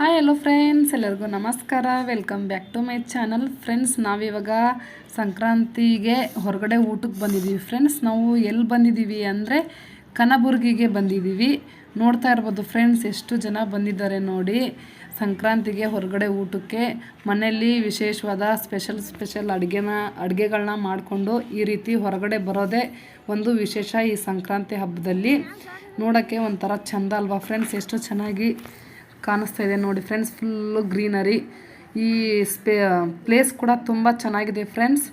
Hi hello friends, ಎಲ್ಲರಿಗೂ ನಮಸ್ಕಾರ. Welcome back to my channel. Friends, ನಾವಿವಾಗ ಸಂಕ್ರಾಂತಿಗೆ ಹೊರಗಡೆ ಊಟಕ್ಕೆ ಬಂದಿದ್ದೀವಿ. ಫ್ರೆಂಡ್ಸ್, ನಾವು ಎಲ್ಲಿ ಬಂದಿದ್ದೀವಿ ಅಂದರೆ ಕನಬುರ್ಗಿಗೆ ಬಂದಿದ್ದೀವಿ. ನೋಡ್ತಾ ಇರ್ಬೋದು ಫ್ರೆಂಡ್ಸ್, ಎಷ್ಟು ಜನ ಬಂದಿದ್ದಾರೆ ನೋಡಿ ಸಂಕ್ರಾಂತಿಗೆ ಹೊರಗಡೆ ಊಟಕ್ಕೆ. ಮನೆಯಲ್ಲಿ ವಿಶೇಷವಾದ ಸ್ಪೆಷಲ್ ಅಡುಗೆಗಳನ್ನ ಮಾಡಿಕೊಂಡು ಈ ರೀತಿ ಹೊರಗಡೆ ಬರೋದೇ ಒಂದು ವಿಶೇಷ ಈ ಸಂಕ್ರಾಂತಿ ಹಬ್ಬದಲ್ಲಿ. ನೋಡೋಕ್ಕೆ ಒಂಥರ ಚೆಂದ ಅಲ್ವಾ ಫ್ರೆಂಡ್ಸ್? ಎಷ್ಟು ಚೆನ್ನಾಗಿ ಕಾಣಿಸ್ತಾ ಇದೆ ನೋಡಿ ಫ್ರೆಂಡ್ಸ್. Full greenery. ಈ ಪ್ಲೇಸ್ ಕೂಡ ತುಂಬ ಚೆನ್ನಾಗಿದೆ ಫ್ರೆಂಡ್ಸ್.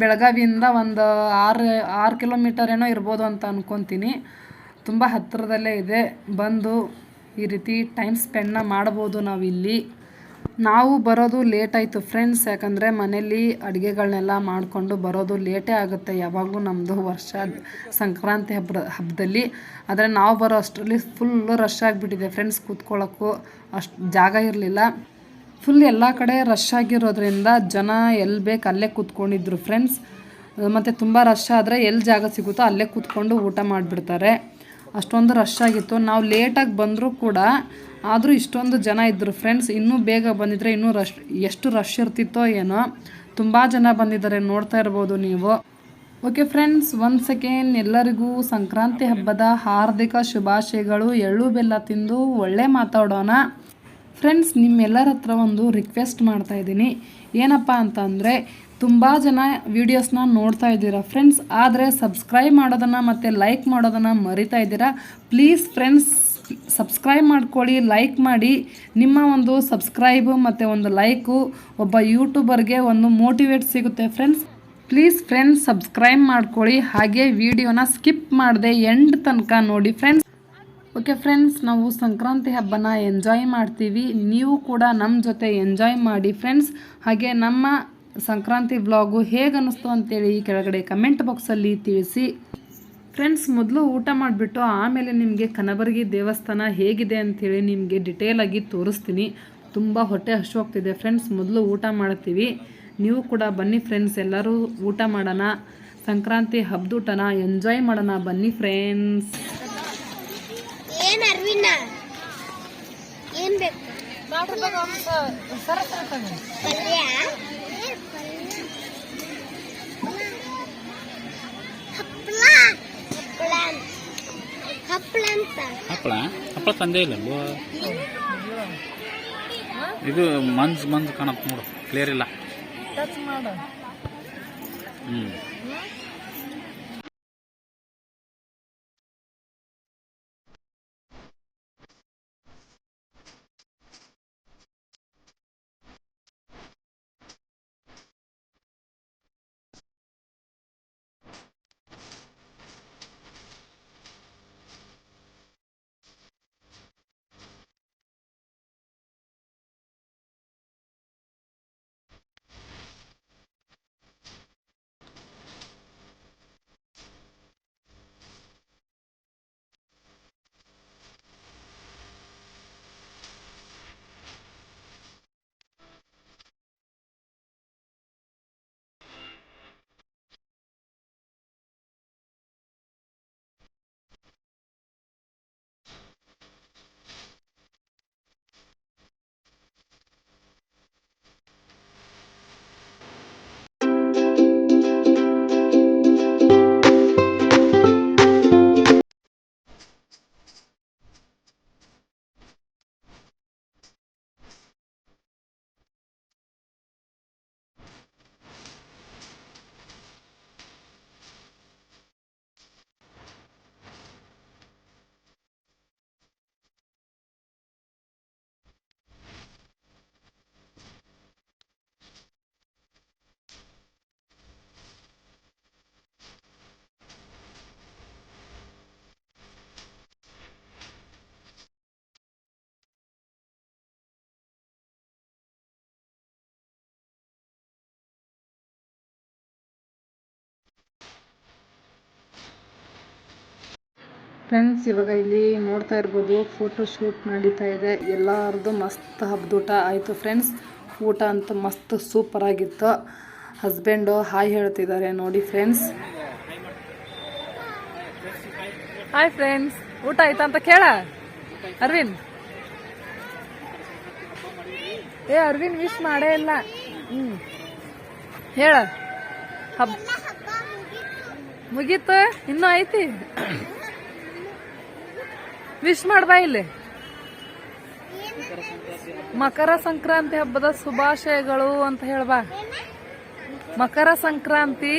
ಬೆಳಗಾವಿಯಿಂದ ಒಂದು 6 ಕಿಲೋಮೀಟರ್ ಏನೋ ಇರ್ಬೋದು ಅಂತ ಅಂದ್ಕೊತೀನಿ. ತುಂಬ ಹತ್ತಿರದಲ್ಲೇ ಇದೆ. ಬಂದು ಈ ರೀತಿ ಟೈಮ್ ಸ್ಪೆಂಡ್ನ ಮಾಡ್ಬೋದು ನಾವಿಲ್ಲಿ. ನಾವು ಬರೋದು ಲೇಟ್ ಆಯಿತು ಫ್ರೆಂಡ್ಸ್, ಯಾಕಂದರೆ ಮನೇಲಿ ಅಡುಗೆಗಳನ್ನೆಲ್ಲ ಮಾಡಿಕೊಂಡು ಬರೋದು ಲೇಟೇ ಆಗುತ್ತೆ ಯಾವಾಗಲೂ ನಮ್ಮದು ಸಂಕ್ರಾಂತಿ ಹಬ್ಬದಲ್ಲಿ. ಆದರೆ ನಾವು ಬರೋ ಅಷ್ಟರಲ್ಲಿ ಫುಲ್ಲು ರಶ್ ಆಗಿಬಿಟ್ಟಿದೆ ಫ್ರೆಂಡ್ಸ್. ಕೂತ್ಕೊಳ್ಳೋಕ್ಕೂ ಅಷ್ಟು ಜಾಗ ಇರಲಿಲ್ಲ. ಫುಲ್ ಎಲ್ಲ ಕಡೆ ರಶ್ ಆಗಿರೋದ್ರಿಂದ ಜನ ಎಲ್ಲಿ ಬೇಕು ಅಲ್ಲೇ ಕೂತ್ಕೊಂಡಿದ್ರು ಫ್ರೆಂಡ್ಸ್. ಮತ್ತು ತುಂಬ ರಶ್ ಆದರೆ ಎಲ್ಲಿ ಜಾಗ ಸಿಗುತ್ತೋ ಅಲ್ಲೇ ಕೂತ್ಕೊಂಡು ಊಟ ಮಾಡಿಬಿಡ್ತಾರೆ. ಅಷ್ಟೊಂದು ರಶ್ ಆಗಿತ್ತು. ನಾವು ಲೇಟಾಗಿ ಬಂದರೂ ಕೂಡ ಆದರೂ ಇಷ್ಟೊಂದು ಜನ ಇದ್ದರು ಫ್ರೆಂಡ್ಸ್. ಇನ್ನೂ ಬೇಗ ಬಂದಿದ್ರೆ ಇನ್ನೂ ಎಷ್ಟು ರಶ್ ಇರ್ತಿತ್ತೋ ಏನೋ. ತುಂಬ ಜನ ಬಂದಿದ್ದಾರೆ, ನೋಡ್ತಾ ಇರ್ಬೋದು ನೀವು. ಓಕೆ ಫ್ರೆಂಡ್ಸ್, ಒಂದು ಸೆಕೆಂಡ್. ಎಲ್ಲರಿಗೂ ಸಂಕ್ರಾಂತಿ ಹಬ್ಬದ ಹಾರ್ದಿಕ ಶುಭಾಶಯಗಳು. ಎಳ್ಳು ಬೆಲ್ಲ ತಿಂದು ಒಳ್ಳೆ ಮಾತಾಡೋಣ. ಫ್ರೆಂಡ್ಸ್, ನಿಮ್ಮೆಲ್ಲರ ಹತ್ರ ಒಂದು ರಿಕ್ವೆಸ್ಟ್ ಮಾಡ್ತಾಯಿದ್ದೀನಿ. ಏನಪ್ಪ ಅಂತಂದರೆ, ತುಂಬ ಜನ ವೀಡಿಯೋಸ್ನ ನೋಡ್ತಾ ಇದ್ದೀರಾ ಫ್ರೆಂಡ್ಸ್, ಆದರೆ ಸಬ್ಸ್ಕ್ರೈಬ್ ಮಾಡೋದನ್ನು ಮತ್ತು ಲೈಕ್ ಮಾಡೋದನ್ನು ಮರಿತಾ ಇದ್ದೀರಾ. ಪ್ಲೀಸ್ ಫ್ರೆಂಡ್ಸ್, ಸಬ್ಸ್ಕ್ರೈಬ್ ಮಾಡ್ಕೊಳ್ಳಿ, ಲೈಕ್ ಮಾಡಿ. ನಿಮ್ಮ ಒಂದು ಸಬ್ಸ್ಕ್ರೈಬು ಮತ್ತು ಒಂದು ಲೈಕು ಒಬ್ಬ ಯೂಟ್ಯೂಬರ್ಗೆ ಒಂದು ಮೋಟಿವೇಟ್ ಸಿಗುತ್ತೆ ಫ್ರೆಂಡ್ಸ್. ಪ್ಲೀಸ್ ಫ್ರೆಂಡ್ಸ್, ಸಬ್ಸ್ಕ್ರೈಬ್ ಮಾಡ್ಕೊಳ್ಳಿ. ಹಾಗೆ ವಿಡಿಯೋನ ಸ್ಕಿಪ್ ಮಾಡದೆ ಎಂಡ್ ತನಕ ನೋಡಿ ಫ್ರೆಂಡ್ಸ್. ಓಕೆ ಫ್ರೆಂಡ್ಸ್, ನಾವು ಸಂಕ್ರಾಂತಿ ಹಬ್ಬನ ಎಂಜಾಯ್ ಮಾಡ್ತೀವಿ. ನೀವು ಕೂಡ ನಮ್ಮ ಜೊತೆ ಎಂಜಾಯ್ ಮಾಡಿ ಫ್ರೆಂಡ್ಸ್. ಹಾಗೆ ನಮ್ಮ ಸಂಕ್ರಾಂತಿ ವ್ಲಾಗು ಹೇಗೆ ಅನ್ನಿಸ್ತು ಅಂತೇಳಿ ಕೆಳಗಡೆ ಕಮೆಂಟ್ ಬಾಕ್ಸಲ್ಲಿ ತಿಳಿಸಿ ಫ್ರೆಂಡ್ಸ್. ಮೊದಲು ಊಟ ಮಾಡಿಬಿಟ್ಟು ಆಮೇಲೆ ನಿಮಗೆ ಕನಬುರ್ಗಿ ದೇವಸ್ಥಾನ ಹೇಗಿದೆ ಅಂಥೇಳಿ ನಿಮಗೆ ಡಿಟೇಲಾಗಿ ತೋರಿಸ್ತೀನಿ. ತುಂಬ ಹೊಟ್ಟೆ ಹಸಿವಾಗ್ತಿದೆ ಫ್ರೆಂಡ್ಸ್. ಮೊದಲು ಊಟ ಮಾಡ್ತೀವಿ. ನೀವು ಕೂಡ ಬನ್ನಿ ಫ್ರೆಂಡ್ಸ್, ಎಲ್ಲರೂ ಊಟ ಮಾಡೋಣ. ಸಂಕ್ರಾಂತಿ ಹಬ್ಬದೂಟನ ಎಂಜಾಯ್ ಮಾಡೋಣ. ಬನ್ನಿ ಫ್ರೆಂಡ್ಸ್. ಹಪ್ಪಳ ತಂದೆ ಇಲ್ಲ ಇದು ಮಂಜ್ ಕಾಣತ್ ನೋಡು, ಕ್ಲಿಯರ್ ಇಲ್ಲ. ಫ್ರೆಂಡ್ಸ್, ಇವಾಗ ಇಲ್ಲಿ ನೋಡ್ತಾ ಇರ್ಬೋದು ಫೋಟೋ ಶೂಟ್ ನಡೀತಾ ಇದೆ. ಎಲ್ಲರದ್ದು ಮಸ್ತ್ ಹಬ್ಬದೂಟ ಆಯಿತು ಫ್ರೆಂಡ್ಸ್. ಊಟ ಅಂತೂ ಮಸ್ತ್ ಸೂಪರ್ ಆಗಿತ್ತು. ಹಸ್ಬೆಂಡು ಹಾಯ್ ಹೇಳ್ತಿದ್ದಾರೆ ನೋಡಿ ಫ್ರೆಂಡ್ಸ್. ಹಾಯ್ ಫ್ರೆಂಡ್ಸ್, ಊಟ ಆಯ್ತಾ ಅಂತ ಕೇಳ ಅರವಿಂದ್. ಏ ಅರವಿಂದ್ ವಿಶ್ ಮಾಡೇ ಇಲ್ಲ. ಹೇಳ. ಹಬ್ಬ ಮುಗೀತು, ಇನ್ನೂ ಐತಿ. ವಿಶ್ ಮಾಡ್ಬಾ ಇಲ್ಲಿ. ಮಕರ ಸಂಕ್ರಾಂತಿ ಹಬ್ಬದ ಶುಭಾಶಯಗಳು ಅಂತ ಹೇಳ್ಬಾ. ಮಕರ ಸಂಕ್ರಾಂತಿ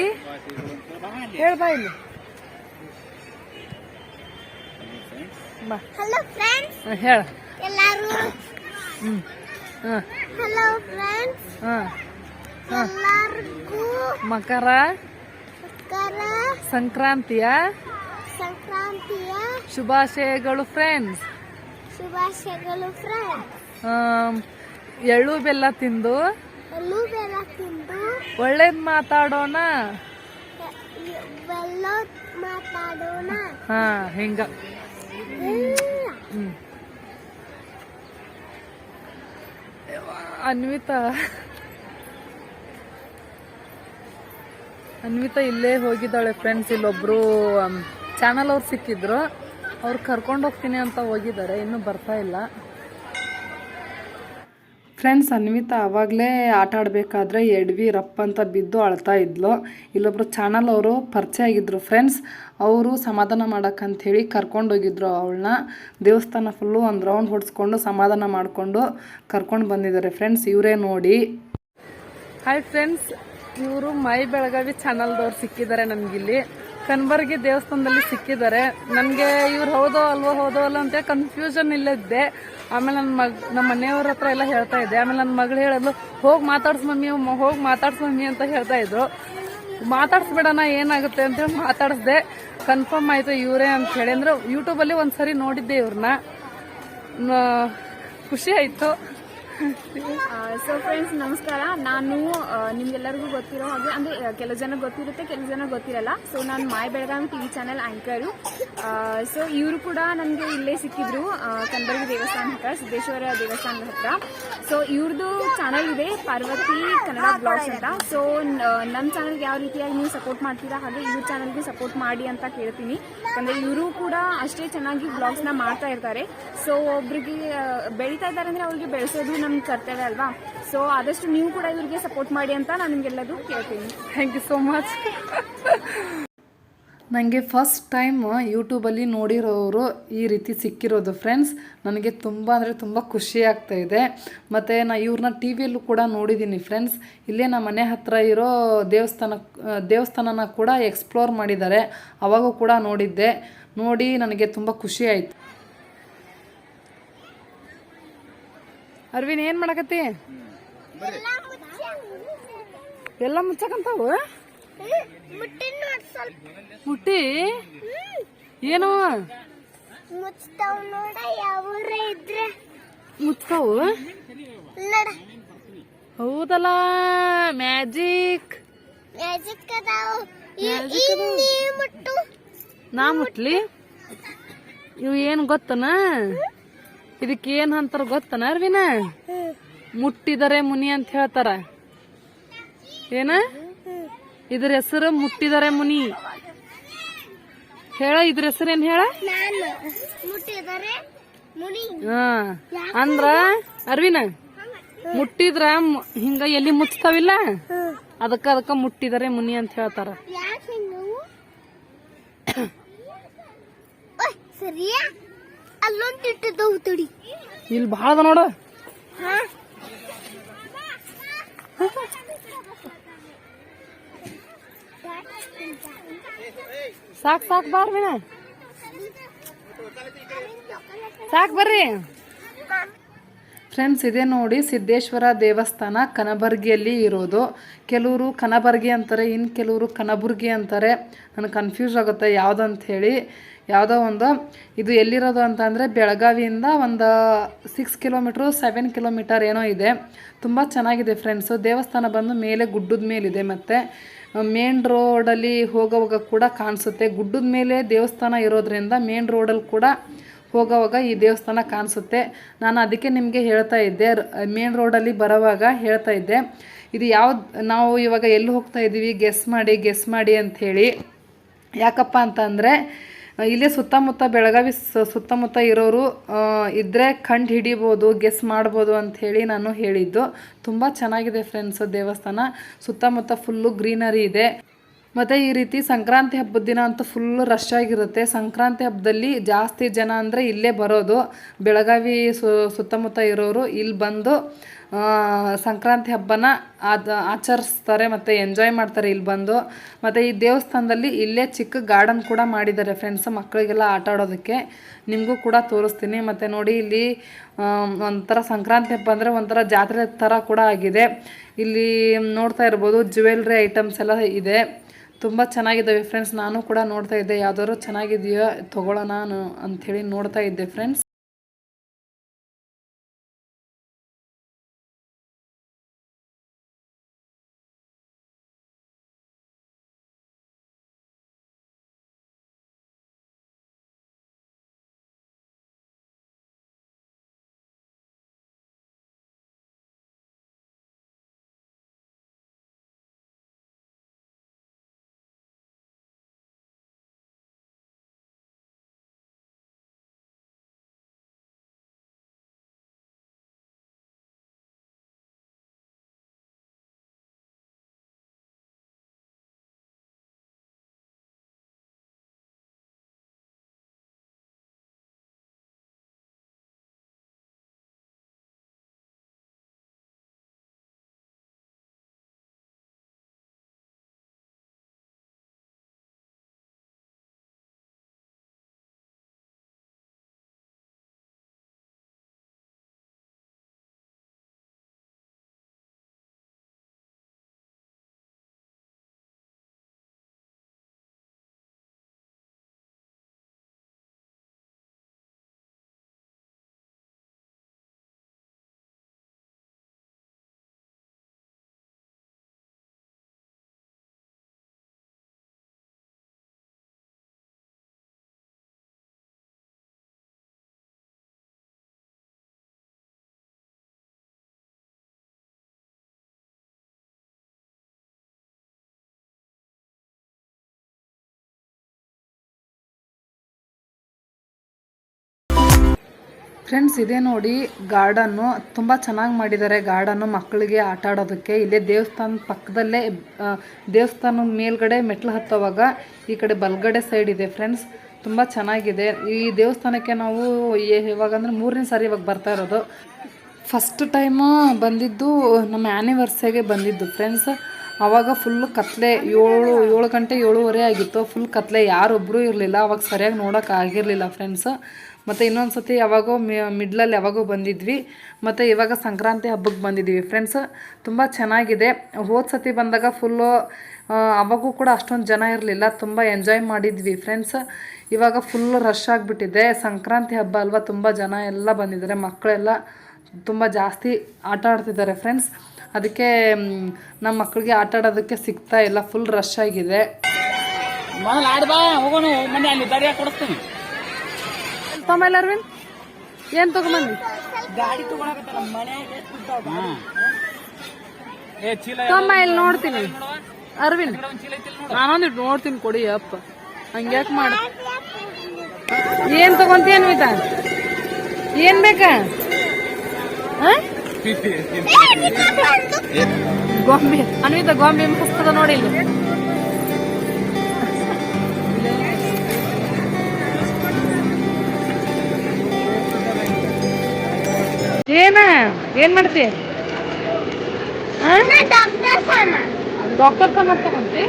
ಹೇಳ್ಬಾ ಇಲ್ಲಿ. ಬಾ ಹಲೋ ಫ್ರೆಂಡ್ಸ್, ಹೇಳ. ಎಲ್ಲರೂ ಹಲೋ ಫ್ರೆಂಡ್ಸ್, ಎಲ್ಲರಿಗೂ ಮಕರ ಸಂಕ್ರಾಂತಿಯ ಶುಭಾಶಯಗಳು ಫ್ರೆಂಡ್ಸ್. ಶುಭಾಶಯಗಳು ಫ್ರೆಂಡ್ಸ್. ಎಳ್ಳು ಬೆಲ್ಲ ತಿಂದು ಒಳ್ಳೇದ್ ಮಾತಾಡೋಣ. ಹಾ, ಹಿಂಗ. ಅನ್ವಿತಾ ಇಲ್ಲೇ ಹೋಗಿದ್ದಾಳೆ ಫ್ರೆಂಡ್ಸ್. ಇಲ್ಲೊಬ್ರು ಚಾನಲ್ ಅವ್ರು ಸಿಕ್ಕಿದ್ರು, ಅವ್ರು ಕರ್ಕೊಂಡು ಹೋಗ್ತೀನಿ ಅಂತ ಹೋಗಿದ್ದಾರೆ, ಇನ್ನೂ ಬರ್ತಾ ಇಲ್ಲ ಫ್ರೆಂಡ್ಸ್. ಅನ್ವಿತಾ ಆವಾಗಲೇ ಆಟ ಆಡಬೇಕಾದ್ರೆ ಎಡ್ವಿ ರಪ್ಪ ಅಂತ ಬಿದ್ದು ಅಳ್ತಾ ಇದ್ಲು. ಇಲ್ಲೊಬ್ರು ಚಾನಲ್ ಅವರು ಪರಿಚಯ ಆಗಿದ್ರು ಫ್ರೆಂಡ್ಸ್. ಅವರು ಸಮಾಧಾನ ಮಾಡೋಕ್ಕಂಥೇಳಿ ಕರ್ಕೊಂಡೋಗಿದ್ರು ಅವಳನ್ನ. ದೇವಸ್ಥಾನ ಫುಲ್ಲು ಒಂದು ರೌಂಡ್ ಹೊಡ್ಸ್ಕೊಂಡು ಸಮಾಧಾನ ಮಾಡಿಕೊಂಡು ಕರ್ಕೊಂಡು ಬಂದಿದ್ದಾರೆ ಫ್ರೆಂಡ್ಸ್. ಇವರೇ ನೋಡಿ. ಹಾಯ್ ಫ್ರೆಂಡ್ಸ್, ಇವರು ಮೈ ಬೆಳಗಾವಿ ಚಾನಲ್ದವ್ರು ಸಿಕ್ಕಿದ್ದಾರೆ ನನಗಿಲ್ಲಿ. ಕನಬರ್ಗಿ ದೇವಸ್ಥಾನದಲ್ಲಿ ಸಿಕ್ಕಿದ್ದಾರೆ. ನನಗೆ ಇವ್ರು ಹೌದೋ ಅಲ್ಲ ಅಂತ ಕನ್ಫ್ಯೂಷನ್ ಇಲ್ಲದ್ದೆ. ಆಮೇಲೆ ನಮ್ಮ ಮನೆಯವ್ರ ಹತ್ರ ಎಲ್ಲ ಹೇಳ್ತಾ ಇದ್ದೆ. ಆಮೇಲೆ ನನ್ನ ಮಗಳು ಹೇಳಿದ್ಲು, ಹೋಗಿ ಮಾತಾಡ್ಸ್ ಮಮ್ಮಿ ಅಂತ ಹೇಳ್ತಾ ಇದ್ರು. ಮಾತಾಡ್ಸ್ಬಿಡೋಣ ಏನಾಗುತ್ತೆ ಅಂತೇಳಿ ಮಾತಾಡಿಸ್ದೆ. ಕನ್ಫರ್ಮ್ ಆಯಿತು ಇವರೇ ಅಂತ ಹೇಳಿ. ಅಂದ್ರೆ ಯೂಟ್ಯೂಬಲ್ಲಿ ಒಂದ್ಸರಿ ನೋಡಿದ್ದೆ ಇವ್ರನ್ನ, ಖುಷಿ ಆಯಿತು. ಸೊ ಫ್ರೆಂಡ್ಸ್ ನಮಸ್ಕಾರ. ನಾನು ನಿಮ್ಗೆಲ್ಲರಿಗೂ ಗೊತ್ತಿರೋ ಹಾಗೆ, ಅಂದರೆ ಕೆಲವು ಜನ ಗೊತ್ತಿರುತ್ತೆ, ಕೆಲವು ಜನ ಗೊತ್ತಿರಲ್ಲ. ಸೊ ನಾನು my Belagavi TV channel anchor. So ಇವರು ಕೂಡ ನನಗೆ ಇಲ್ಲೇ ಸಿಕ್ಕಿದ್ರು, ಕನಬರ್ಗಿ ದೇವಸ್ಥಾನ ಹತ್ರ, ಸಿದ್ದೇಶ್ವರ ದೇವಸ್ಥಾನದ ಹತ್ರ. ಸೊ ಇವ್ರದ್ದು ಚಾನಲ್ ಇದೆ, ಪಾರ್ವತಿ ಕನ್ನಡ ಬ್ಲಾಗ್ಸ್ ಅಂತ. ಸೊ ನಮ್ಮ ಚಾನಲ್ಗೆ ಯಾವ ರೀತಿಯಾಗಿ ನೀವು ಸಪೋರ್ಟ್ ಮಾಡ್ತೀರಾ, ಹಾಗೆ ಇವ್ರ ಚಾನಲ್ಗೂ ಸಪೋರ್ಟ್ ಮಾಡಿ ಅಂತ ಕೇಳ್ತೀನಿ. ಯಾಕಂದರೆ ಇವರು ಕೂಡ ಅಷ್ಟೇ ಚೆನ್ನಾಗಿ ಬ್ಲಾಗ್ಸ್ನ ಮಾಡ್ತಾ ಇರ್ತಾರೆ. ಸೊ ಒಬ್ರಿಗೆ ಬೆಳೀತಾ ಇದ್ದಾರೆ ಅಂದರೆ ಅವ್ರಿಗೆ ಬೆಳೆಸೋದು ನಮ್ಮ ಕರ್ತವ್ಯ ಅಲ್ವಾ. ಸೊ ಆದಷ್ಟು ನೀವು ಕೂಡ ಇವ್ರಿಗೆ ಸಪೋರ್ಟ್ ಮಾಡಿ ಅಂತ ನಾನು ನಿಮಗೆಲ್ಲದೂ ಕೇಳ್ತೀನಿ. Thank you so much. ನನಗೆ ಫಸ್ಟ್ ಟೈಮ್ ಯೂಟ್ಯೂಬಲ್ಲಿ ನೋಡಿರೋರು ಈ ರೀತಿ ಸಿಕ್ಕಿರೋದು ಫ್ರೆಂಡ್ಸ್. ನನಗೆ ತುಂಬ ಅಂದರೆ ತುಂಬ ಖುಷಿ ಆಗ್ತಾಯಿದೆ. ಮತ್ತು ನಾನು ಇವ್ರನ್ನ ಟಿ ವಿಯಲ್ಲೂ ಕೂಡ ನೋಡಿದ್ದೀನಿ ಫ್ರೆಂಡ್ಸ್. ಇಲ್ಲೇ ನಮ್ಮ ಮನೆ ಹತ್ತಿರ ಇರೋ ದೇವಸ್ಥಾನನ ಕೂಡ ಎಕ್ಸ್ಪ್ಲೋರ್ ಮಾಡಿದ್ದಾರೆ. ಅವಾಗೂ ಕೂಡ ನೋಡಿ ನನಗೆ ತುಂಬ ಖುಷಿ ಆಯಿತು. ಅರ್ವಿನ್, ಏನು ಮಾಡಕತ್ತಿ? ಎಲ್ಲ ಮುಚ್ಚಕಂತಾವು ಮುಟ್ಟಿ ಏನು ಮುಚ್ತಾವು? ಹೌದಲ್ಲ, ಮ್ಯಾಜಿಕ್ ನಾ ಮುಟ್ಲಿ? ಇವು ಏನು ಗೊತ್ತನ? ಇದಕ್ಕೆ ಏನ್ ಅಂತಾರ ಗೊತ್ತನ ಅರ್ವಿನ? ಮುಟ್ಟಿದರೆ ಮುನಿ ಅಂತ ಹೇಳ್ತಾರ. ಏನ ಇದ್ರ ಹೆಸರು? ಮುಟ್ಟಿದರೆ ಮುನಿ. ಹೇಳ, ಇದ್ರ ಹೆಸರು ಏನ್ ಹೇಳ? ಅಂದ್ರ ಅರ್ವಿನ, ಮುಟ್ಟಿದ್ರ ಹಿಂಗ ಎಲ್ಲಿ ಮುಚ್ತಾವಿಲ್ಲ, ಅದಕ್ಕ ಮುಟ್ಟಿದರೆ ಮುನಿ ಅಂತ ಹೇಳ್ತಾರ. ಇಲ್ಲಿ ಬಹಳ ಅದ ನೋಡು. ಸಾಕ್ ಬಾರ್ವಿನ, ಸಾಕ್ ಬರ್ರಿ ಫ್ರೆಂಡ್ಸ್. ಇದೇ ನೋಡಿ ಸಿದ್ದೇಶ್ವರ ದೇವಸ್ಥಾನ ಕನಬರ್ಗಿಯಲ್ಲಿ ಇರೋದು. ಕೆಲವರು ಕನಬರ್ಗಿ ಅಂತಾರೆ, ಇನ್ನು ಕೆಲವರು ಕನಬುರ್ಗಿ ಅಂತಾರೆ. ನನಗೆ ಕನ್ಫ್ಯೂಸ್ ಆಗುತ್ತೆ ಯಾವುದಂತ ಹೇಳಿ. ಯಾವುದೋ ಒಂದು ಇದು ಎಲ್ಲಿರೋದು ಅಂತ ಅಂದರೆ ಬೆಳಗಾವಿಯಿಂದ ಒಂದು 6 ಕಿಲೋಮೀಟ್ರು 7 ಕಿಲೋಮೀಟರ್ ಏನೋ ಇದೆ. ತುಂಬ ಚೆನ್ನಾಗಿದೆ ಫ್ರೆಂಡ್ಸು. ದೇವಸ್ಥಾನ ಬಂದು ಮೇಲೆ ಗುಡ್ಡದ ಮೇಲಿದೆ. ಮತ್ತು ಮೇನ್ ರೋಡಲ್ಲಿ ಹೋಗೋವಾಗ ಕೂಡ ಕಾಣಿಸುತ್ತೆ. ಗುಡ್ಡದ ಮೇಲೆ ದೇವಸ್ಥಾನ ಇರೋದ್ರಿಂದ ಮೇನ್ ರೋಡಲ್ಲಿ ಕೂಡ ಹೋಗೋವಾಗ ಈ ದೇವಸ್ಥಾನ ಕಾಣಿಸುತ್ತೆ. ನಾನು ಅದಕ್ಕೆ ನಿಮಗೆ ಹೇಳ್ತಾ ಇದ್ದೆ, ಮೇನ್ ರೋಡಲ್ಲಿ ಬರೋವಾಗ ಹೇಳ್ತಾ ಇದ್ದೆ, ಇದು ಯಾವ್ದು, ನಾವು ಇವಾಗ ಎಲ್ಲಿ ಹೋಗ್ತಾ ಇದ್ದೀವಿ ಗೆಸ್ ಮಾಡಿ ಅಂಥೇಳಿ. ಯಾಕಪ್ಪ ಅಂತಂದರೆ ಇಲ್ಲೇ ಸುತ್ತಮುತ್ತ ಬೆಳಗಾವಿ ಸುತ್ತಮುತ್ತ ಇರೋರು ಇದ್ದರೆ ಕಂಡು ಹಿಡಿಬೋದು, ಗೆಸ್ ಮಾಡ್ಬೋದು ಅಂಥೇಳಿ ನಾನು ಹೇಳಿದ್ದು. ತುಂಬ ಚೆನ್ನಾಗಿದೆ ಫ್ರೆಂಡ್ಸ್ ದೇವಸ್ಥಾನ. ಸುತ್ತಮುತ್ತ ಫುಲ್ಲು ಗ್ರೀನರಿ ಇದೆ. ಮತ್ತು ಈ ರೀತಿ ಸಂಕ್ರಾಂತಿ ಹಬ್ಬದ ದಿನ ಅಂತೂ ಫುಲ್ಲು ರಶ್ ಆಗಿರುತ್ತೆ. ಸಂಕ್ರಾಂತಿ ಹಬ್ಬದಲ್ಲಿ ಜಾಸ್ತಿ ಜನ ಅಂದರೆ ಇಲ್ಲೇ ಬರೋದು. ಬೆಳಗಾವಿ ಸುತ್ತಮುತ್ತ ಇರೋರು ಇಲ್ಲಿ ಬಂದು ಸಂಕ್ರಾಂತಿ ಹಬ್ಬನ ಆಚರಿಸ್ತಾರೆ ಮತ್ತು ಎಂಜಾಯ್ ಮಾಡ್ತಾರೆ ಇಲ್ಲಿ ಬಂದು. ಮತ್ತು ಈ ದೇವಸ್ಥಾನದಲ್ಲಿ ಇಲ್ಲೇ ಚಿಕ್ಕ ಗಾರ್ಡನ್ ಕೂಡ ಮಾಡಿದ್ದಾರೆ ಫ್ರೆಂಡ್ಸ್, ಮಕ್ಕಳಿಗೆಲ್ಲ ಆಟ ಆಡೋದಕ್ಕೆ. ನಿಮಗೂ ಕೂಡ ತೋರಿಸ್ತೀನಿ. ಮತ್ತು ನೋಡಿ ಇಲ್ಲಿ ಒಂಥರ ಸಂಕ್ರಾಂತಿ ಹಬ್ಬ ಅಂದರೆ ಒಂಥರ ಜಾತ್ರೆ ಥರ ಕೂಡ ಆಗಿದೆ. ಇಲ್ಲಿ ನೋಡ್ತಾ ಇರ್ಬೋದು ಜ್ಯುವೆಲ್ರಿ ಐಟಮ್ಸ್ ಎಲ್ಲ ಇದೆ. ತುಂಬ ಚೆನ್ನಾಗಿದ್ದಾವೆ ಫ್ರೆಂಡ್ಸ್. ನಾನು ಕೂಡ ನೋಡ್ತಾ ಇದ್ದೆ, ಯಾವ್ದಾದ್ರು ಚೆನ್ನಾಗಿದೆಯೋ ತೊಗೊಳ್ಳೋಣ ಅಂಥೇಳಿ ನೋಡ್ತಾ ಇದ್ದೆ ಫ್ರೆಂಡ್ಸ್. ಫ್ರೆಂಡ್ಸ್ ಇದೇ ನೋಡಿ ಗಾರ್ಡನ್ನು, ತುಂಬ ಚೆನ್ನಾಗಿ ಮಾಡಿದ್ದಾರೆ ಗಾರ್ಡನ್ನು ಮಕ್ಕಳಿಗೆ ಆಟ ಆಡೋದಕ್ಕೆ. ಇಲ್ಲೇ ದೇವಸ್ಥಾನ ಪಕ್ಕದಲ್ಲೇ ದೇವಸ್ಥಾನದ ಮೇಲ್ಗಡೆ ಮೆಟ್ಲು ಹತ್ತೋವಾಗ ಈ ಕಡೆ ಬಲಗಡೆ ಸೈಡ್ ಇದೆ ಫ್ರೆಂಡ್ಸ್. ತುಂಬ ಚೆನ್ನಾಗಿದೆ ಈ ದೇವಸ್ಥಾನಕ್ಕೆ. ನಾವು ಇವಾಗಂದ್ರೆ 3ನೇ ಸಾರಿ ಇವಾಗ ಬರ್ತಾ ಇರೋದು. ಫಸ್ಟ್ ಟೈಮು ಬಂದಿದ್ದು ನಮ್ಮ ಆ್ಯನಿವರ್ಸರಿಗೆ ಬಂದಿದ್ದು ಫ್ರೆಂಡ್ಸ್. ಆವಾಗ ಫುಲ್ಲು ಕತ್ಲೆ, 7 ಗಂಟೆ 7:30 ಆಗಿತ್ತು. ಫುಲ್ ಕತ್ಲೆ, ಯಾರೊಬ್ಬರೂ ಇರಲಿಲ್ಲ. ಅವಾಗ ಸರಿಯಾಗಿ ನೋಡೋಕೆ ಆಗಿರಲಿಲ್ಲ ಫ್ರೆಂಡ್ಸ್. ಮತ್ತು ಇನ್ನೊಂದು ಸತಿ ಯಾವಾಗೋ ಮಿಡ್ಲಲ್ಲಿ ಯಾವಾಗೋ ಬಂದಿದ್ವಿ. ಮತ್ತು ಇವಾಗ ಸಂಕ್ರಾಂತಿ ಹಬ್ಬಕ್ಕೆ ಬಂದಿದ್ದೀವಿ ಫ್ರೆಂಡ್ಸ್. ತುಂಬ ಚೆನ್ನಾಗಿದೆ. ಹೋದ ಸತಿ ಬಂದಾಗ ಫುಲ್ಲು ಅವಾಗೂ ಕೂಡ ಅಷ್ಟೊಂದು ಜನ ಇರಲಿಲ್ಲ. ತುಂಬ ಎಂಜಾಯ್ ಮಾಡಿದ್ವಿ ಫ್ರೆಂಡ್ಸ್. ಇವಾಗ ಫುಲ್ಲು ರಶ್ ಆಗಿಬಿಟ್ಟಿದೆ. ಸಂಕ್ರಾಂತಿ ಹಬ್ಬ ಅಲ್ವಾ, ತುಂಬ ಜನ ಎಲ್ಲ ಬಂದಿದ್ದಾರೆ. ಮಕ್ಕಳೆಲ್ಲ ತುಂಬ ಜಾಸ್ತಿ ಆಟ ಆಡ್ತಿದ್ದಾರೆ ಫ್ರೆಂಡ್ಸ್. ಅದಕ್ಕೆ ನಮ್ಮ ಮಕ್ಕಳಿಗೆ ಆಟ ಆಡೋದಕ್ಕೆ ಸಿಗ್ತಾ ಇಲ್ಲ, ಫುಲ್ ರಶ್ ಆಗಿದೆ. ತಮ್ಮ ಅರವಿಂದ್ ಏನು ತಗೊಂಬಂದಿ? ಗಾಡಿ ತಮ್ಮ ಇಲ್ಲಿ ನೋಡ್ತೀನಿ ಅರವಿಂದ್, ನಾನೊಂದಿಟ್ಟು ನೋಡ್ತೀನಿ ಕೊಡಿ ಅಪ್ಪ. ಹಂಗ್ಯಾಕೆ ಮಾಡ, ಏನು ತಗೊಂತೀಯ ಅನ್ವಿತಾ? ಏನು ಬೇಕಾ? ಗೊಂಬೆ ಅನ್ವಿತಾ, ಗೊಂಬೆ ಮಸ್ತದ ನೋಡಿ ಇಲ್ಲಿ. ಏನ್ ಮಾಡ್ತಿ? ಡಾಕ್ಟರ್ ತಮ್ಮ ತಗೊಂತಿ?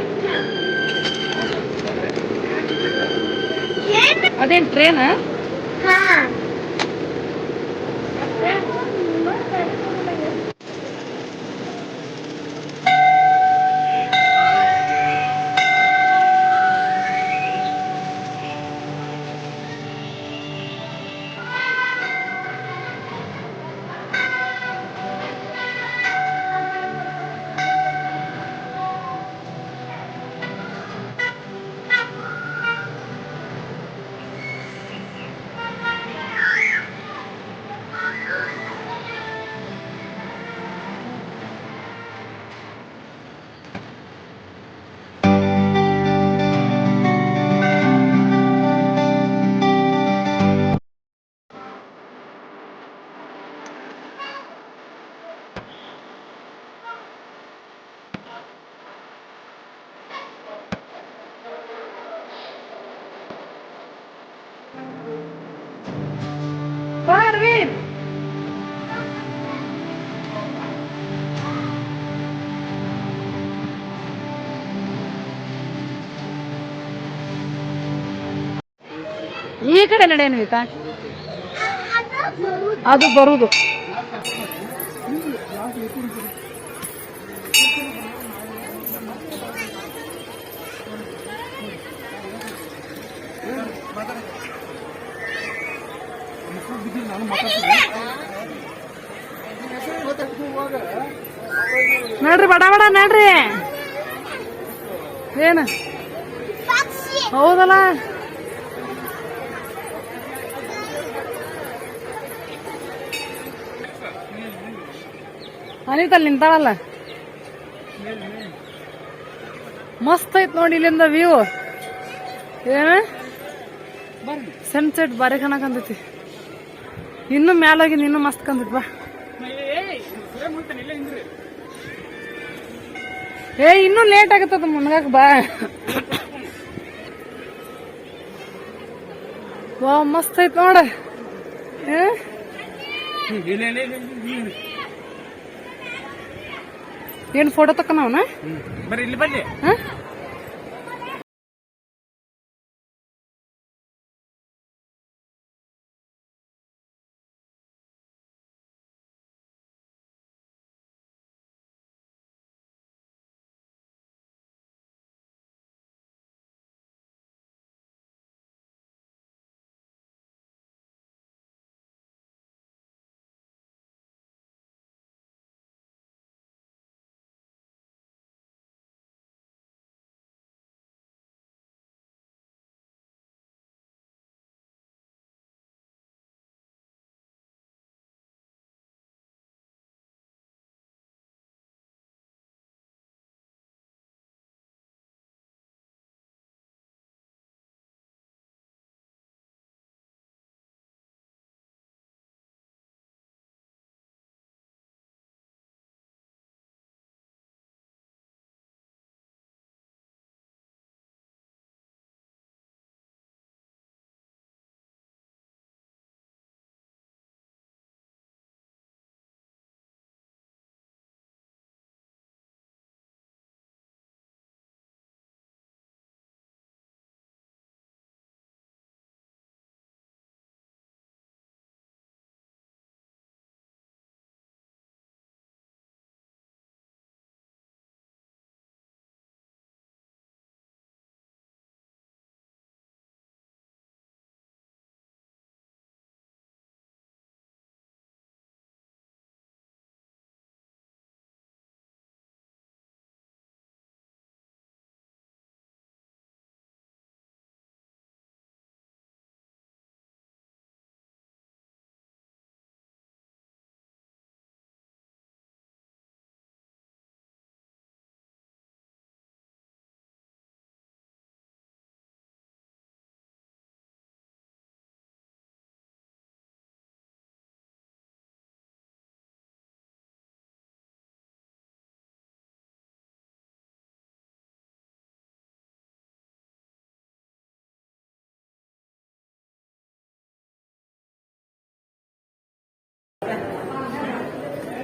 ಅದೇನ್ ಟ್ರೇನ್? ಕಡೆ ನಡೆಯನ್ವಿಕ ಅದು ಬರುದು. ನೋಡ್ರಿ ಬಡ ಬಡ ನೋಡ್ರಿ ಏನ ಹೌದಲ್ಲ. ಅನಿತಲ್ಲಿ ನಿಂತಾಳಲ್ಲ ಮಸ್ತ್ ಐತ್ ನೋಡಿ ಇಲ್ಲಿಂದ ವ್ಯೂ. ಏನ ಸನ್ಸೆಟ್ ಬಾರಿ ಕಾಣಕಂತೈತಿ. ಇನ್ನು ಮ್ಯಾಲೋಗಿ ಇನ್ನು ಮಸ್ತ್ ಕಂತೈತಿ. ಬಾ ಇನ್ನೂ ಲೇಟ್ ಆಗತ್ತದ ಮುನ್ಗಾಕ. ಬಾ ವಾ ಮಸ್ತ್ ಐತ್ ನೋಡ. ಏನ್ ಫೋಟೋ ತಕ್ಕನವನ ಬರ್ರಿ ಇಲ್ಲಿ ಬರ್ರಿ.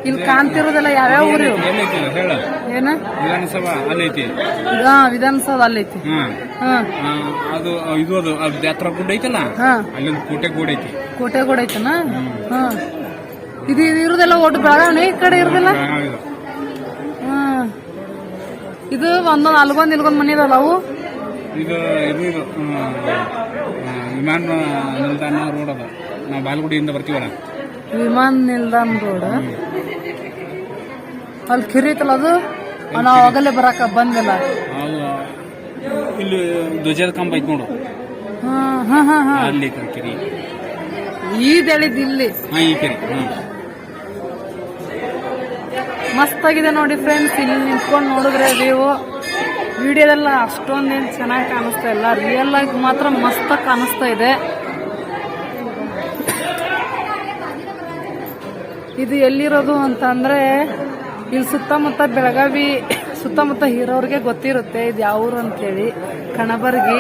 ಇಲ್ಲಿ ಕಾಣ್ತಿರೋದೆಲ್ಲ ಯಾವ್ಯಾವ ಊರು? ಹೇಳ ಏನ ವಿಧಾನಸಭಾ ಅಲ್ಲೈತಿ. ವಿಧಾನಸೌಧ ಅಲ್ಲೈತಿ. ಅದು ಇದು ಅದು ಜಾತ್ರಾ ಗುಡ್ಡ ಐತಲ್ಲ, ಅಲ್ಲೊಂದು ಕೋಟೆ ಐತಿ. ಕೋಟೆ ಕೂಡ ಐತನ. ಇದು ಇರುದೆಲ್ಲ ಒಟ್ಟು ಬೆಳಗಾವಿ ಈ ಕಡೆ ಇರುದಿಲ್ಲ. ಇದು ಒಂದೊಂದು ಅಲ್ಗೊಂದ್ ಇಲ್ಗೊಂದ್ ಮನಿ ಇದಾವಲ್ಲ ಅವು. ಇದು ಇದು ವಿಮಾನ ನಿಲ್ದಾಣ ರೋಡ್ ಅದ. ನಾವು ಬಾಲ್ಗುಡಿಯಿಂದ ಬರ್ತೀವಲ್ಲ, ವಿಮಾನ ನಿಲ್ದಾಣ ರೋಡ್ ಅಲ್ಲಿ ಕಿರಿ ಐತಲ್ಲ ಅದು. ನಾವು ಆಗಲೇ ಬರಾಕ ಬಂದಿಲ್ಲ. ಇಲ್ಲಿ ಧ್ವಜದ ಕಂಬ ಐತಿ ನೋಡು, ಅಲ್ಲಿ ಕಿರಿ ಈದೆಳಿದ್ ಇಲ್ಲಿ. ಈ ಕಿರಿ ಮಸ್ತ್ ಆಗಿದೆ ನೋಡಿ ಫ್ರೆಂಡ್ಸ್. ಇಲ್ಲಿ ನಿಂತ್ಕೊಂಡು ನೋಡಿದ್ರೆ ವಿಡಿಯೋದೆಲ್ಲ ಅಷ್ಟೊಂದೇನು ಚೆನ್ನಾಗಿ ಕಾಣಿಸ್ತಾ ಇಲ್ಲ. ರಿಯಲ್ ಆಗಿ ಮಾತ್ರ ಮಸ್ತ್ ಕಾಣಿಸ್ತಾ ಇದೆ. ಇದು ಎಲ್ಲಿರೋದು ಅಂತಂದ್ರೆ ಇಲ್ಲಿ ಸುತ್ತಮುತ್ತ ಬೆಳಗಾವಿ ಸುತ್ತಮುತ್ತ ಇರೋರಿಗೆ ಗೊತ್ತಿರುತ್ತೆ ಇದು ಯಾವ ಊರು ಅಂತೇಳಿ. ಕಣಬರ್ಗಿ.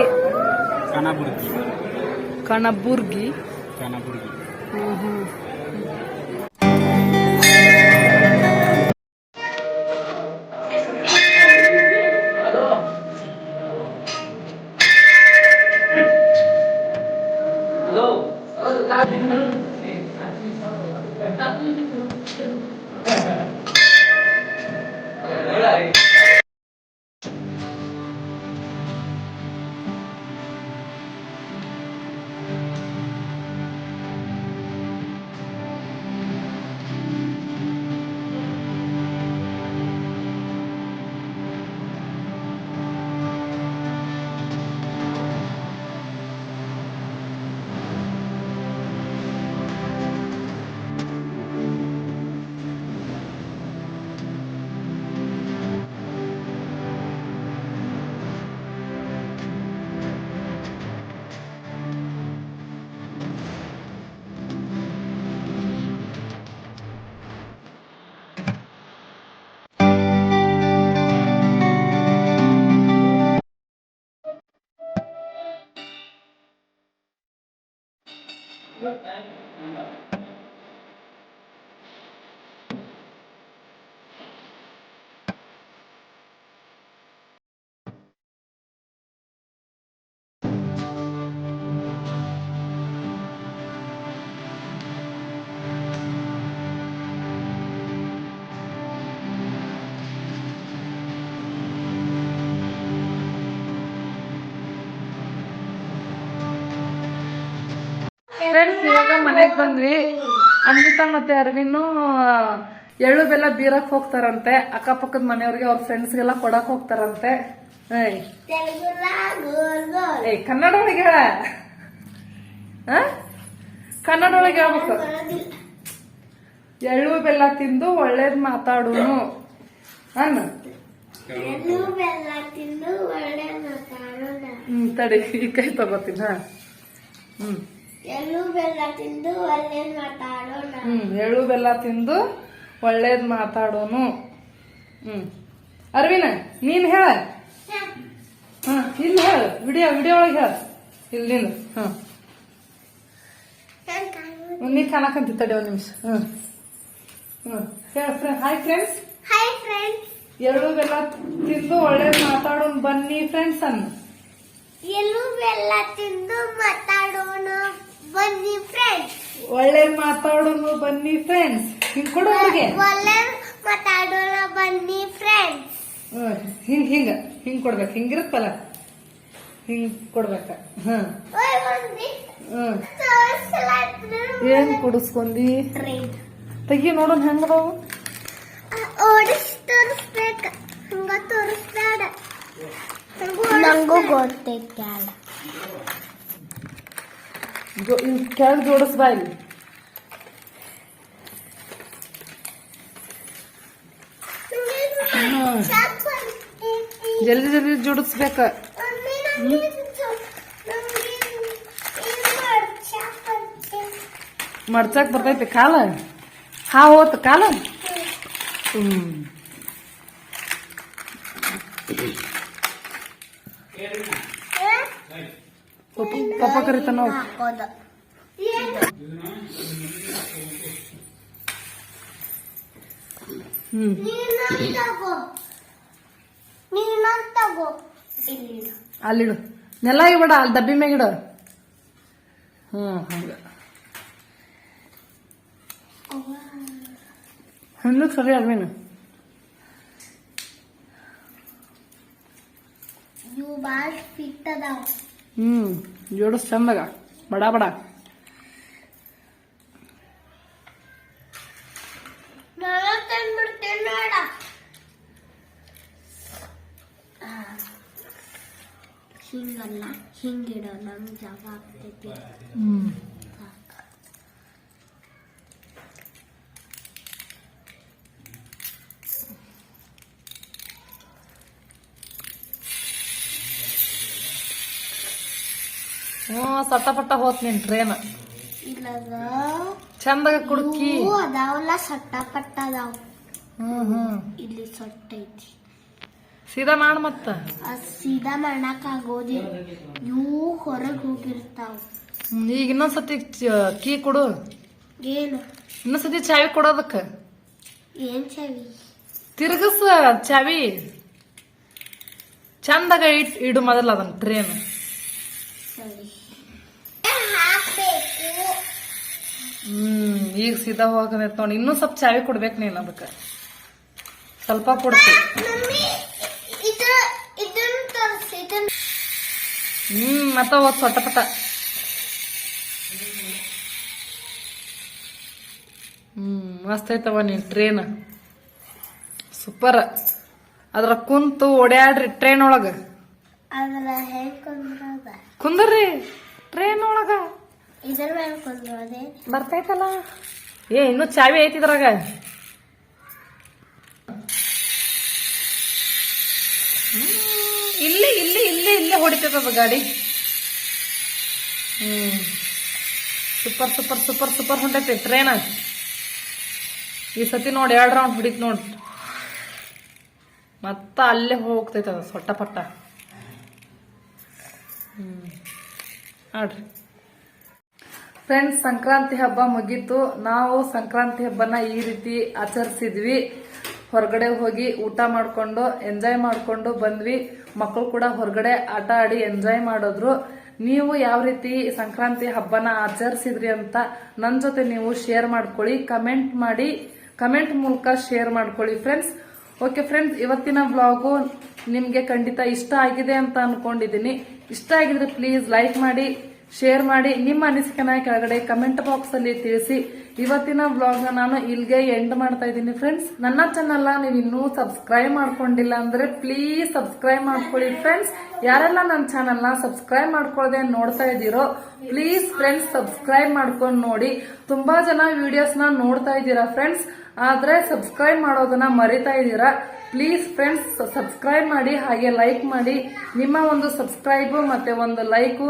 ಫ್ರೆಂಡ್ಸ್ ಇವಾಗ ಮನೆಗೆ ಬಂದ್ವಿ. ಅನ್ವಿತಾ ಮತ್ತೆ ಅರವಿನ್ನು ಎಳ್ಳು ಬೆಲ್ಲ ಬೀರಕ್ ಹೋಗ್ತಾರಂತೆ. ಅಕ್ಕಪಕ್ಕದ ಮನೆಯವ್ರಿಗೆ ಅವ್ರ ಫ್ರೆಂಡ್ಸ್ಗೆಲ್ಲ ಕೊಡಕ್ ಹೋಗ್ತಾರಂತೆ. ಏಯ್ ಕನ್ನಡ ಒಳಗೆ ಹೇಳ, ಕನ್ನಡ ಒಳಗೆ ಹೇಳ್ಬೇಕು. ಎಳ್ಳು ಬೆಲ್ಲ ತಿಂದು ಒಳ್ಳೇದ್ ಮಾತಾಡುನು ಅನ್ನ. ತಡಿ ಈ ಕೈ ತಗೋತೀನಿ. ಎಳ್ಳು ಬೆಲ್ಲ ತಿಂದು ಒಳ್ಳೇದ್ ಮಾತಾಡೋಣ. ಎಳ್ಳು ಬೆಲ್ಲ ತಿಂದು ಒಳ್ಳೇದ್ ಮಾತಾಡೋನು. ಅರವಿನ ನೀನ್ ಹೇಳ. ಇಲ್ಲಿ ಹೇಳ, ವಿಡಿಯೋ ಒಳಗೆ ಹೇಳ. ಇಲ್ಲಿಂದ ನೀ ಕಾಣಕಂತಿ ತಡಿ ಒಂದ್ ನಿಮಿಷ. ಹೇಳ ಹಾಯ್ ಫ್ರೆಂಡ್ಸ್. Hi friends. ಎಳ್ಳು ಬೆಲ್ಲ ತಿಂದು ಒಳ್ಳೇದ್ ಮಾತಾಡೋನ್ ಬನ್ನಿ ಫ್ರೆಂಡ್ಸ್ ಅನ್ನ. ಎಳ್ಳು ಬೆಲ್ಲ ತಿಂದು ಮಾತಾಡೋಣ ಬನ್ನಿ ಫ್ರೆಂಡ್ಸ್. ಒಳ್ಳೇದ್ ಮಾತಾಡೋನು ಬನ್ನಿ ಫ್ರೆಂಡ್ಸ್. ಹಿಂಗ್ ಕೊಡು ಅವ್ರಿಗೆ. ಒಳ್ಳೇದ್ ಮಾತಾಡೋಣ ಬನ್ನಿ ಫ್ರೆಂಡ್ಸ್. ಹಿಂಗ್ ಕೊಡ್ಬೇಕು. ಹಿಂಗಿರುತ್ತಲ್ಲ ಹಿಂಗ್ ಕೊಡ್ಬೇಕ. ಏನ್ ಕೊಡಿಸ್ಕೊಂಡಿ ತೆಗಿ ನೋಡೋಣ ಹೆಂಗದಾವು. ಓಡಿಸಿ ತೋರಿಸ್ಬೇಕ, ಹಂಗ ತೋರಿಸ್ಬೇಡ. ನಂಗೂ ಗೊತ್ತೈತೆ. ಕೆಳಗೆ ಜೋಡಿಸ್ಬಾ ಇಲ್ಲಿ. ಜಲ್ದಿ ಜಲ್ದಿ ಜೋಡಿಸ್ಬೇಕ. ಮಡ್ಚಕ್ ಬರ್ತೈತಿ ಕಾಲ. ಹೋತ್ ಕಾಲ. ಪಪ್ಪ ಕರಿತ ನಾವು. ಅಲ್ಲಿಡು. ನೆಲ ಇಡ, ಅಲ್ಲಿ ಡಬ್ಬಿ ಮ್ಯಾಗಿಡ. ಹಂಗ ಹಣ್ಣು ಸರಿ ಅಲ್ವೇನು. ಇವು ಬಾಳ ಫಿಟ್ ಅದಾವ. ಜೋಡಿಸ್ ಚಂದಾಗ ಬಡ ಬಡ. ಹಿಂಗಲ್ಲ, ಹಿಂಗಿಡ. ನಮ್ಗೆ ಜಾಗ ಆಗ್ತೈತಿ. ಸಟ್ಟಪಟ್ಟ ಹೋತ್ ನಿನ್ ಟ್ರೇನ್. ಇಲ್ಲದ ಚಂದಾಗ ಕುಡುಕಿ ಅದಾವಲ್ಲ, ಸಟ್ಟ ಪಟ್ಟ ಅದಾವ. ಇಲ್ಲಿ ಸೊಟ್ಟ ಐತಿ. ಸೀದಾ ಮಾಡ್ ಮತ್ತ. ಸೀದಾ ಮಾಡಕ್ ಆಗೋದಿಲ್ಲ, ಇವು ಹೊರಗ್ ಹೋಗಿರ್ತಾವ. ಈಗ ಇನ್ನೊಂದ್ಸತಿ ಕೀ ಕೊಡು. ಏನು? ಇನ್ನೊಂದ್ಸತಿ ಚಾವಿ ಕೊಡೋದಕ್ಕ. ಏನ್ ಚಾವಿ? ತಿರ್ಗಸ ಚಾವಿ ಚಂದಾಗ ಇಡು ಮೊದಲ ಅದನ್ನ ಟ್ರೇನ್. ಸರಿ, ಈಗ ಸೀದಾ ಹೋಗದೈತ್ ನೋಡಿ. ಇನ್ನೂ ಸ್ವಲ್ಪ ಚಾವಿ ಕೊಡ್ಬೇಕು ನೀನ್ ಅದಕ್ಕ. ಸ್ವಲ್ಪ ಕೊಡ್ತಿ. ಮತ್ತ ಹೋದ್ ಸೊಟ್ಟಪಟ. ಮಸ್ತ್ ಐತವ ನೀನ್ ಟ್ರೇನ್. ಸೂಪರ್. ಅದ್ರ ಕುಂತು ಓಡ್ಯಾಡ್ರಿ ಟ್ರೇನ್ ಒಳಗ. ಅದ್ರ ಹೆಂಗ್ ಕುಂದ್ರದ? ಕುಂದ್ರಿ ಟ್ರೇನ್ ಒಳಗ. ಇದ್ರ ಮೇಲೆ ಕುಂದ್ರೋದೆ ಬರ್ತೈತಲ್ಲ. ಇನ್ನು ಚಾವಿ ಐತಿದ್ರಾಗ. ಇಲ್ಲಿ ಇಲ್ಲಿ ಇಲ್ಲಿ ಇಲ್ಲೇ ಹೊಡಿತದ ಗಾಡಿ. ಸೂಪರ್ ಸೂಪರ್ ಸೂಪರ್ ಸೂಪರ್ ಹೊಂಟೈತಿ ಟ್ರೇನ್. ಈ ಸತಿ ನೋಡಿ 2 ರೌಂಡ್ ಹೊಡಿತ್ ನೋಡ್. ಮತ್ತ ಅಲ್ಲೇ ಹೋಗ್ತೈತದ ಸೊಟ್ಟಪಟ್ಟ. ನೋಡ್ರಿ ಫ್ರೆಂಡ್ಸ್, ಸಂಕ್ರಾಂತಿ ಹಬ್ಬ ಮುಗೀತು. ನಾವು ಸಂಕ್ರಾಂತಿ ಹಬ್ಬನ ಈ ರೀತಿ ಆಚರಿಸಿದ್ವಿ. ಹೊರಗಡೆ ಹೋಗಿ ಊಟ ಮಾಡ್ಕೊಂಡು ಎಂಜಾಯ್ ಮಾಡ್ಕೊಂಡು ಬಂದ್ವಿ. ಮಕ್ಕಳು ಕೂಡ ಹೊರಗಡೆ ಆಟ ಆಡಿ ಎಂಜಾಯ್ ಮಾಡಿದ್ರು. ನೀವು ಯಾವ ರೀತಿ ಸಂಕ್ರಾಂತಿ ಹಬ್ಬನ ಆಚರಿಸಿದ್ರಿ ಅಂತ ನನ್ನ ಜೊತೆ ನೀವು ಶೇರ್ ಮಾಡ್ಕೊಳ್ಳಿ. ಕಮೆಂಟ್ ಮಾಡಿ, ಕಮೆಂಟ್ ಮೂಲಕ ಶೇರ್ ಮಾಡ್ಕೊಳ್ಳಿ ಫ್ರೆಂಡ್ಸ್. ಓಕೆ ಫ್ರೆಂಡ್ಸ್, ಇವತ್ತಿನ ವ್ಲಾಗು ನಿಮ್ಗೆ ಖಂಡಿತ ಇಷ್ಟ ಆಗಿದೆ ಅಂತ ಅನ್ಕೊಂಡಿದ್ದೀನಿ. ಇಷ್ಟ ಆಗಿದ್ರೆ ಪ್ಲೀಸ್ ಲೈಕ್ ಮಾಡಿ, ಶೇರ್ ಮಾಡಿ. ನಿಮ್ಮ ಅನಿಸಿಕೆನ ಕೆಳಗಡೆ ಕಮೆಂಟ್ ಬಾಕ್ಸ್ ಅಲ್ಲಿ ತಿಳಿಸಿ. ಇವತ್ತಿನ ವ್ಲಾಗ್ನ ನಾನು ಇಲ್ಲಿಗೆ ಎಂಡ್ ಮಾಡ್ತಾ ಇದ್ದೀನಿ ಫ್ರೆಂಡ್ಸ್. ನನ್ನ ಚಾನಲ್ನ ನೀವು ಇನ್ನೂ ಸಬ್ಸ್ಕ್ರೈಬ್ ಮಾಡ್ಕೊಂಡಿಲ್ಲ ಅಂದ್ರೆ ಪ್ಲೀಸ್ ಸಬ್ಸ್ಕ್ರೈಬ್ ಮಾಡ್ಕೊಳ್ಳಿ ಫ್ರೆಂಡ್ಸ್. ಯಾರೆಲ್ಲ ನನ್ನ ಚಾನಲ್ನ ಸಬ್ಸ್ಕ್ರೈಬ್ ಮಾಡ್ಕೊಳ್ಳದೆ ನೋಡ್ತಾ ಇದ್ದೀರೋ ಪ್ಲೀಸ್ ಫ್ರೆಂಡ್ಸ್ ಸಬ್ಸ್ಕ್ರೈಬ್ ಮಾಡ್ಕೊಂಡು ನೋಡಿ. ತುಂಬಾ ಜನ ವಿಡಿಯೋಸ್ನ ನೋಡ್ತಾ ಇದ್ದೀರಾ ಫ್ರೆಂಡ್ಸ್, ಆದ್ರೆ ಸಬ್ಸ್ಕ್ರೈಬ್ ಮಾಡೋದನ್ನ ಮರಿತಾ ಇದ್ದೀರಾ. ಪ್ಲೀಸ್ ಫ್ರೆಂಡ್ಸ್ ಸಬ್ಸ್ಕ್ರೈಬ್ ಮಾಡಿ, ಹಾಗೆ ಲೈಕ್ ಮಾಡಿ. ನಿಮ್ಮ ಒಂದು ಸಬ್ಸ್ಕ್ರೈಬು ಮತ್ತೆ ಒಂದು ಲೈಕು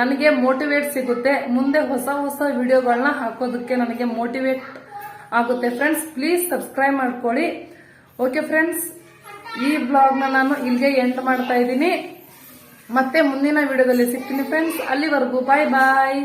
ನನಗೆ ಮೋಟಿವೇಟ್ ಸಿಗುತ್ತೆ. ಮುಂದೆ ಹೊಸ ಹೊಸ ವಿಡಿಯೋಗಳನ್ನ ಹಾಕೋದಕ್ಕೆ ನನಗೆ ಮೋಟಿವೇಟ್ ಆಗುತ್ತೆ ಫ್ರೆಂಡ್ಸ್. ಪ್ಲೀಸ್ ಸಬ್ಸ್ಕ್ರೈಬ್ ಮಾಡ್ಕೊಳ್ಳಿ. ಓಕೆ ಫ್ರೆಂಡ್ಸ್, ಈ ಬ್ಲಾಗ್ನ ನಾನು ಇಲ್ಲಿಗೆ ಎಂಡ್ ಮಾಡ್ತಾ ಇದ್ದೀನಿ. ಮತ್ತೆ ಮುಂದಿನ ವಿಡಿಯೋದಲ್ಲಿ ಸಿಗ್ತೀನಿ ಫ್ರೆಂಡ್ಸ್. ಅಲ್ಲಿವರೆಗೂ ಬಾಯ್ ಬಾಯ್.